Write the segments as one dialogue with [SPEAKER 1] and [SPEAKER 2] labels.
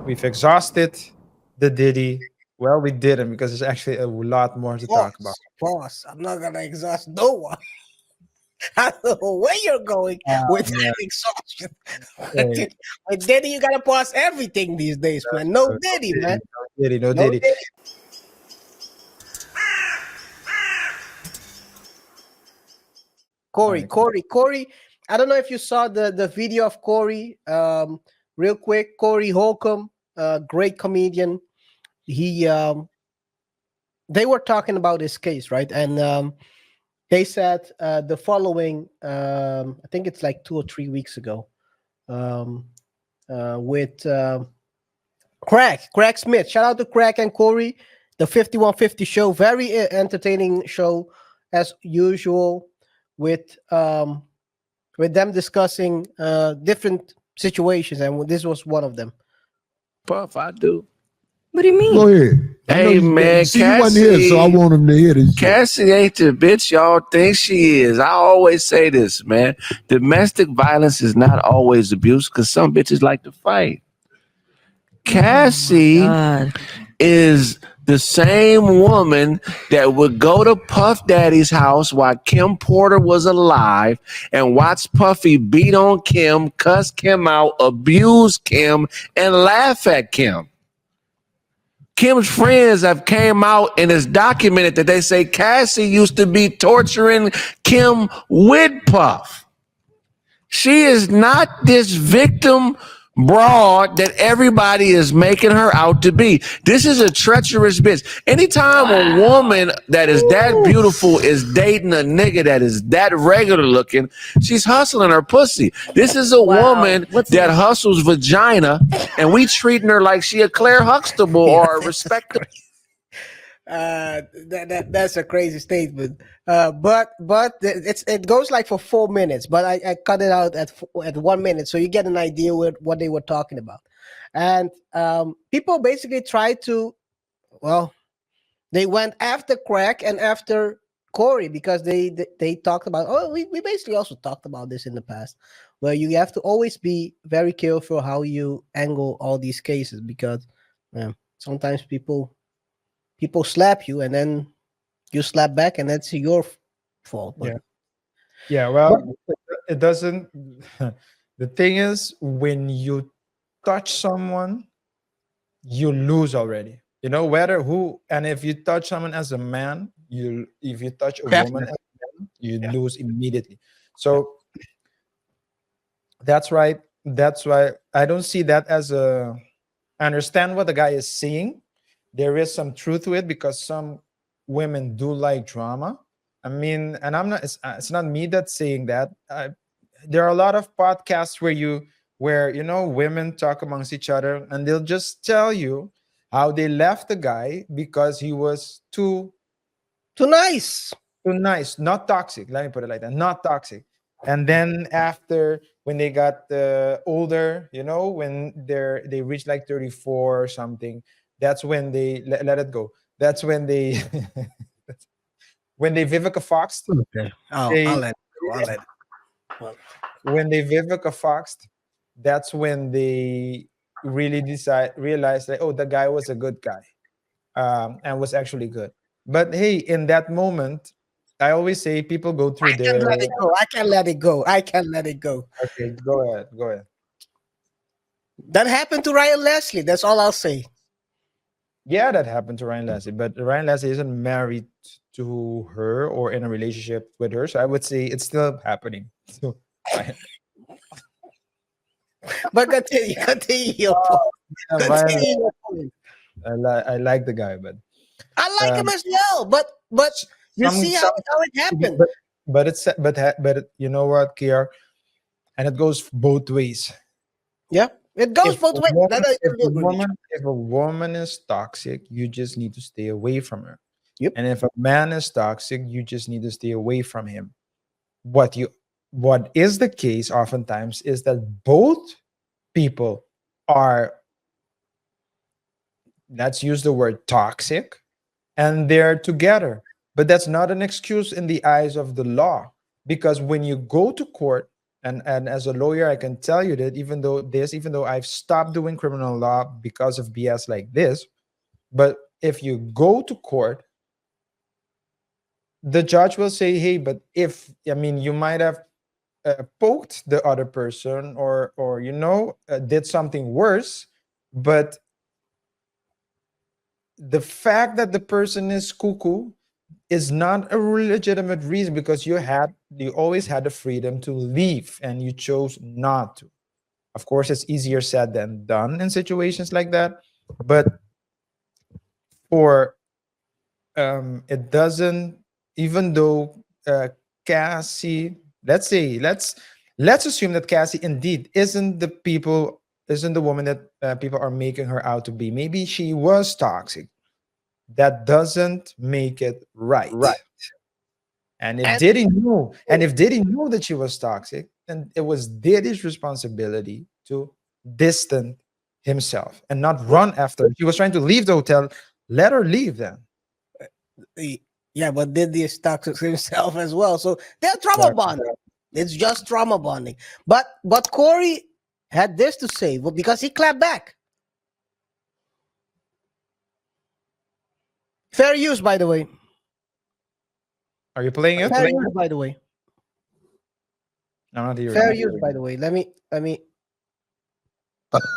[SPEAKER 1] We've exhausted the Diddy. Well, we didn't because there's actually a lot more to talk about.
[SPEAKER 2] Boss, I'm not gonna exhaust no one. I don't know where you're going with
[SPEAKER 1] Yeah,
[SPEAKER 2] that exhaustion.
[SPEAKER 1] okay.
[SPEAKER 2] With Diddy, you gotta pause everything these days, man. No
[SPEAKER 1] No
[SPEAKER 2] Diddy,
[SPEAKER 1] Diddy,
[SPEAKER 2] man.
[SPEAKER 1] no Diddy, no
[SPEAKER 2] No
[SPEAKER 1] Diddy.
[SPEAKER 2] Diddy.
[SPEAKER 1] All
[SPEAKER 2] Corey,
[SPEAKER 1] right.
[SPEAKER 2] Corey, Corey. I don't know if you saw the video of Corey. Real quick, Corey Holcomb, great comedian. He they were talking about this case, right? And they said the following. I think it's like 2 or 3 weeks ago. Um, with Craig Smith. Shout out to Craig and Corey. The 5150 show, very entertaining show as usual. With them discussing different situations, and this was one of them.
[SPEAKER 3] Puff, I do.
[SPEAKER 4] What do you mean?
[SPEAKER 5] Go ahead. I know
[SPEAKER 3] Hey,
[SPEAKER 5] you,
[SPEAKER 3] man,
[SPEAKER 5] see, you wasn't here, so I
[SPEAKER 3] Cassie.
[SPEAKER 5] want him to hear this shit.
[SPEAKER 3] Cassie ain't the bitch y'all think she is. I always say this, man. Domestic violence is not always abuse because some bitches like to fight. Cassie
[SPEAKER 4] God.
[SPEAKER 3] is the same woman that would go to Puff Daddy's house while Kim Porter was alive and watch Puffy beat on Kim, cuss Kim out, abuse Kim, and laugh at Kim. Kim's friends have came out and it's documented that they say Cassie used to be torturing Kim with Puff. She is not this victim broad that everybody is making her out to be. This is a treacherous bitch. Anytime a woman that is that beautiful is dating a nigga that is that regular looking, she's hustling her pussy. This is a woman that hustles vagina, and we treating her like she a Claire Huxtable or a respectable.
[SPEAKER 2] That's a crazy statement. But it goes like for 4 minutes, but I cut it out at 1 minute, so you get an idea what they were talking about. And people basically tried to, well, they went after Crack and after Corey because they talked about. Oh, we basically also talked about this in the past, where you have to always be very careful how you angle all these cases because sometimes people slap you and then you slap back and that's your fault. But,
[SPEAKER 1] Yeah. Well, it doesn't. The thing is, when you touch someone, you lose already. You know, whether who, and if you touch someone as a man, if you touch a woman as a man, you lose immediately. So that's right. That's why I don't see that as a. I understand what the guy is saying. There is some truth to it because some women do like drama. I mean, and I'm not. It's not me that's saying that. There are a lot of podcasts where women talk amongst each other and they'll just tell you how they left the guy because he was
[SPEAKER 2] too nice.
[SPEAKER 1] too nice, not toxic. Let me put it like that, not toxic. And then after, when they got older, when they reached like 34 or something, that's when they let it go. That's when they when they Vivica Foxed.
[SPEAKER 2] Okay.
[SPEAKER 1] They
[SPEAKER 2] I'll let it go. I'll let it go.
[SPEAKER 1] when they Vivica Foxed, that's when they really realized that, oh, the guy was a good guy, and was actually good. But hey, in that moment, I always say people go through
[SPEAKER 2] I can't let
[SPEAKER 1] their.
[SPEAKER 2] it go. I can't let it go. I can't let it go.
[SPEAKER 1] Okay, go ahead, go ahead.
[SPEAKER 2] That happened to Ryan Leslie. That's all I'll say.
[SPEAKER 1] Yeah, that happened to Ryan Leslie, but Ryan Leslie isn't married to her or in a relationship with her, so I would say it's still happening. So,
[SPEAKER 2] But continue your point.
[SPEAKER 1] yeah, Ryan,
[SPEAKER 2] Continue your point.
[SPEAKER 1] I like the guy, but
[SPEAKER 2] I like him
[SPEAKER 1] um,
[SPEAKER 2] as well, but you
[SPEAKER 1] some
[SPEAKER 2] see
[SPEAKER 1] some
[SPEAKER 2] how it happened.
[SPEAKER 1] but it's but you know what, KR, and it goes both ways.
[SPEAKER 2] Yeah, it goes
[SPEAKER 1] If
[SPEAKER 2] both
[SPEAKER 1] a
[SPEAKER 2] ways.
[SPEAKER 1] woman,
[SPEAKER 2] That I
[SPEAKER 1] if
[SPEAKER 2] totally
[SPEAKER 1] a
[SPEAKER 2] agree with you.
[SPEAKER 1] woman, if a woman is toxic, you just need to stay away from her.
[SPEAKER 2] Yep.
[SPEAKER 1] And if a man is toxic, you just need to stay away from him. What you what is the case oftentimes is that both people are, let's use the word toxic, and they're together. But that's not an excuse in the eyes of the law, because when you go to court, And as a lawyer, I can tell you that even though I've stopped doing criminal law because of BS like this, but if you go to court, the judge will say, hey, but if, I mean, you might have poked the other person, or did something worse, but the fact that the person is cuckoo is not a legitimate reason, because you always had the freedom to leave and you chose not to. Of course, it's easier said than done in situations like that, but for it doesn't, even though Cassie, let's assume that Cassie indeed isn't the woman that people are making her out to be. Maybe she was toxic. That doesn't make it right. And if
[SPEAKER 2] And
[SPEAKER 1] Diddy knew that she was toxic, then it was Diddy's responsibility to distance himself and not run after her. She was trying to leave the hotel. Let her leave then.
[SPEAKER 2] yeah, but Diddy is toxic himself as well. So they're trauma bonding. It's just trauma bonding. But Corey had this to say, well, because he clapped back. Fair use, by the way.
[SPEAKER 1] Are you playing it?
[SPEAKER 2] Fair use, by the way.
[SPEAKER 1] I'm not hearing
[SPEAKER 2] Fair
[SPEAKER 1] it.
[SPEAKER 2] use, by the way. Let me.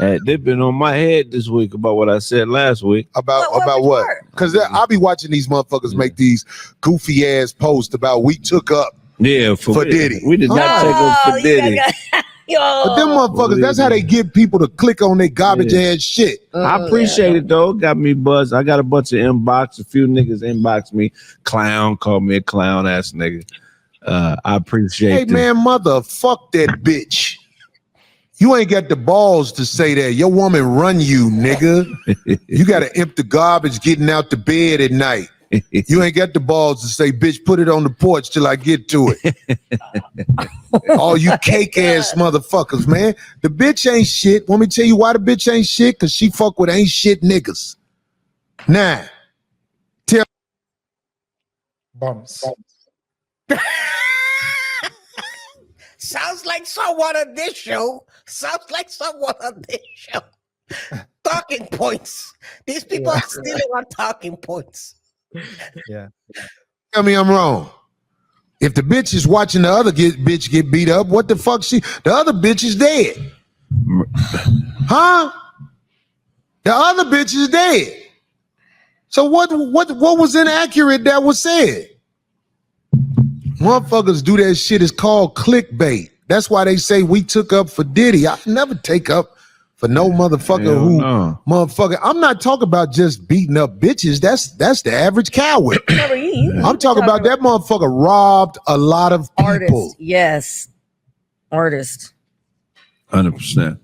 [SPEAKER 3] Hey, they've been on my head this week about what I said last week.
[SPEAKER 5] About
[SPEAKER 4] which
[SPEAKER 5] what?
[SPEAKER 4] part?
[SPEAKER 5] Because I'll be watching these motherfuckers make these goofy ass posts about we took up.
[SPEAKER 3] Yeah,
[SPEAKER 5] For Diddy.
[SPEAKER 3] We did not take up for Diddy.
[SPEAKER 4] Yo.
[SPEAKER 5] But them motherfuckers, that's how they get people to click on their garbage ass shit.
[SPEAKER 3] I appreciate it though. Got me buzzed. I got a bunch of inbox. A few niggas inbox me. Clown, called me a clown ass nigga. I appreciate
[SPEAKER 5] Hey
[SPEAKER 3] it.
[SPEAKER 5] man, mother, fuck that bitch. You ain't got the balls to say that. Your woman run you, nigga. You got to empty garbage getting out the bed at night. You ain't got the balls to say, bitch, put it on the porch till I get to it. All you cake ass motherfuckers, man. The bitch ain't shit. Want me to tell you why the bitch ain't shit? Because she fuck with ain't shit niggas. Nah.
[SPEAKER 1] Bums.
[SPEAKER 2] Sounds like someone on this show. Talking points. These people are stealing our talking points.
[SPEAKER 1] Yeah.
[SPEAKER 5] Tell me I'm wrong. If the bitch is watching the other bitch get beat up, what the fuck the other bitch is dead. Huh? The other bitch is dead. So what was inaccurate that was said? Motherfuckers do that shit. It's called clickbait. That's why they say we took up for Diddy. I never take up for no motherfucker motherfucker. I'm not talking about just beating up bitches. That's the average coward. I'm talking about that motherfucker robbed a lot of people.
[SPEAKER 4] Artist, yes. Artist.
[SPEAKER 3] 100%.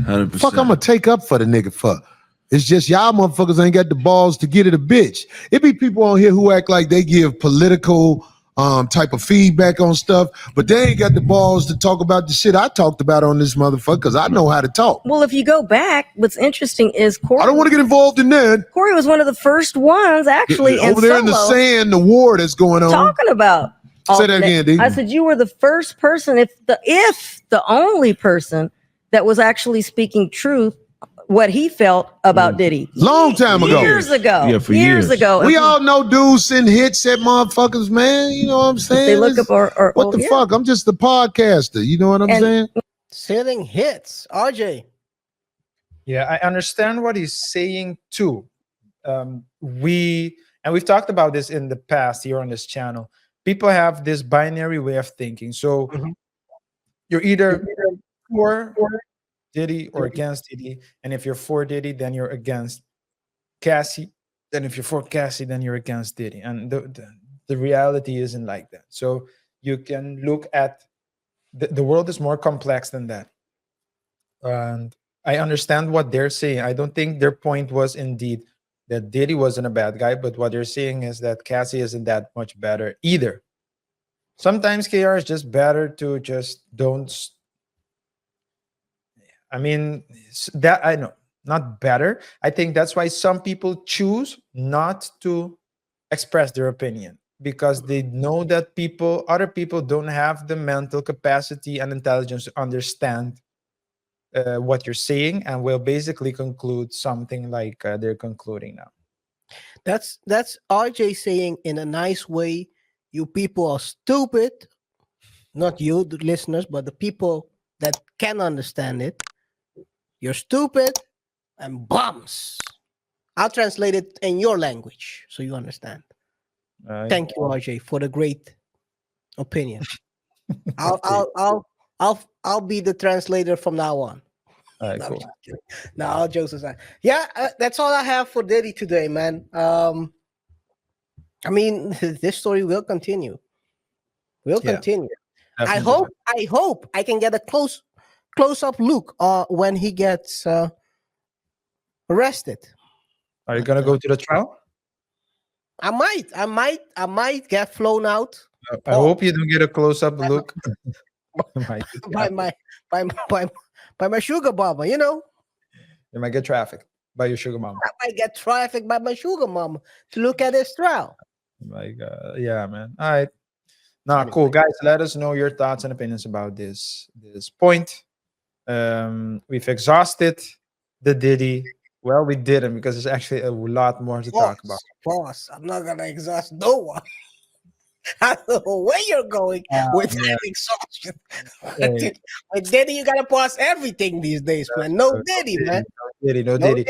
[SPEAKER 3] 100%.
[SPEAKER 5] Fuck, I'm gonna take up for the nigga for. It's just y'all motherfuckers ain't got the balls to get at a bitch. It be people on here who act like they give political type of feedback on stuff, but they ain't got the balls to talk about the shit I talked about on this motherfucker because I know how to talk.
[SPEAKER 4] Well, if you go back, what's interesting is Corey.
[SPEAKER 5] I don't want to get involved in that.
[SPEAKER 4] Corey was one of the first ones actually
[SPEAKER 5] over there in the sand, the war that's going on.
[SPEAKER 4] Talking about.
[SPEAKER 5] Say that again, D.
[SPEAKER 4] I said you were the first person, if the only person that was actually speaking truth, what he felt about Diddy.
[SPEAKER 5] Long time ago.
[SPEAKER 4] Years ago.
[SPEAKER 3] Yeah, for
[SPEAKER 4] years ago.
[SPEAKER 5] We all know dudes send hits at motherfuckers, man. You know what I'm saying?
[SPEAKER 4] They look up our
[SPEAKER 5] what the fuck? I'm just the podcaster. You know what I'm saying?
[SPEAKER 2] Sending hits. RJ.
[SPEAKER 1] Yeah, I understand what he's saying too. We've talked about this in the past here on this channel. People have this binary way of thinking. So you're either for Diddy or against Diddy. And if you're for Diddy, then you're against Cassie. Then if you're for Cassie, then you're against Diddy. And the reality isn't like that. So you can look at the world is more complex than that. And I understand what they're saying. I don't think their point was indeed that Diddy wasn't a bad guy, but what they're saying is that Cassie isn't that much better either. Sometimes KaiR is just better to just don't. I mean, that I know, not better. I think that's why some people choose not to express their opinion, because they know that other people don't have the mental capacity and intelligence to understand what you're saying, and will basically conclude something like they're concluding now.
[SPEAKER 2] That's RJ saying in a nice way, you people are stupid. Not you, the listeners, but the people that can understand it. You're stupid and bums. I'll translate it in your language so you understand. Thank you, RJ, for the great opinion. I'll be the translator from now on.
[SPEAKER 1] All right,
[SPEAKER 2] No, I'm
[SPEAKER 1] cool.
[SPEAKER 2] just kidding. No, all jokes aside. Yeah, that's all I have for Diddy today, man. I mean, this story will continue. Will
[SPEAKER 1] Yeah,
[SPEAKER 2] continue.
[SPEAKER 1] definitely.
[SPEAKER 2] I hope I can get a close up look when he gets arrested.
[SPEAKER 1] Are you
[SPEAKER 2] But,
[SPEAKER 1] gonna go to the trial?
[SPEAKER 2] I might get flown out.
[SPEAKER 1] I hope you don't get a close-up look.
[SPEAKER 2] by my by my sugar mama, you know.
[SPEAKER 1] You might get trafficked by your sugar mama.
[SPEAKER 2] I might get trafficked by my sugar mama to look at this trial.
[SPEAKER 1] My God. Yeah, man. All right. Nah,
[SPEAKER 2] Anyway.
[SPEAKER 1] cool. Guys, let us know your thoughts and opinions about this point. We've exhausted the Diddy. Well, we didn't, because there's actually a lot more to talk about.
[SPEAKER 2] Boss, I'm not gonna exhaust no one. I don't know where you're going with that exhaustion.
[SPEAKER 1] Hey.
[SPEAKER 2] With Diddy, you gotta pause everything these days, man. No Diddy, man.
[SPEAKER 1] No Diddy.
[SPEAKER 2] No Diddy.